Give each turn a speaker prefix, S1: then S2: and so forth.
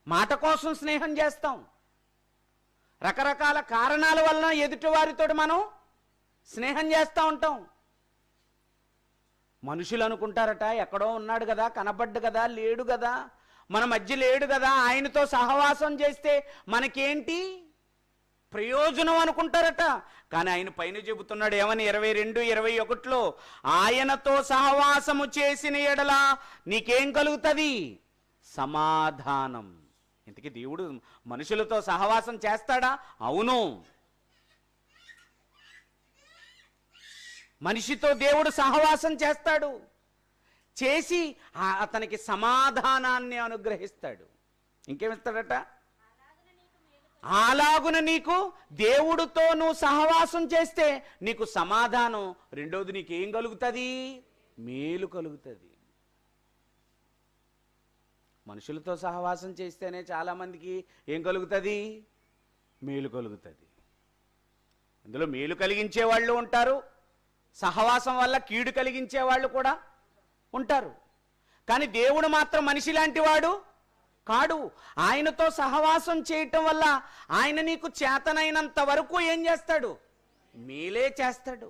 S1: మాట కోసం స్నేహం చేస్తాం, రకరకాల కారణాల వలన ఎదుటివారితో మనం స్నేహం చేస్తూ ఉంటాం. మనుషులు అనుకుంటారట, ఎక్కడో ఉన్నాడు కదా, కనపడ్డు కదా, లేడు కదా, మన మధ్య లేడు కదా, ఆయనతో సహవాసం చేస్తే మనకేంటి ప్రయోజనం అనుకుంటారట. కానీ ఆయన పైన చెబుతున్నాడు ఏమని, 22:21లో, ఆయనతో సహవాసము చేసిన ఎడల నీకేం కలుగుతుంది? సమాధానం. ఇంతకీ దేవుడు మనుషులతో సహవాసం చేస్తాడా? అవును. మనిషితో దేవుడు సహవాసం చేస్తాడు, చేసి అతనికి సమాధానాన్ని అనుగ్రహిస్తాడు. ఇంకేమిస్తాడట? అలాగున నీకు దేవుడితో నువ్వు సహవాసం చేస్తే నీకు సమాధానం, రెండోది నీకేం కలుగుతుంది? మేలు కలుగుతుంది. మనుషులతో సహవాసం చేస్తేనే చాలామందికి ఏం కలుగుతుంది? మేలు కలుగుతుంది. ఇందులో మేలు కలిగించే వాళ్ళు ఉంటారు, సహవాసం వల్ల కీడు కలిగించే వాళ్ళు కూడా ఉంటారు. కానీ దేవుడు మాత్రం మనిషి లాంటి వాడు కాడు. ఆయనతో సహవాసం చేయటం వల్ల ఆయన నీకు చేతనైనంత వరకు ఏం చేస్తాడు? మేలే చేస్తాడు.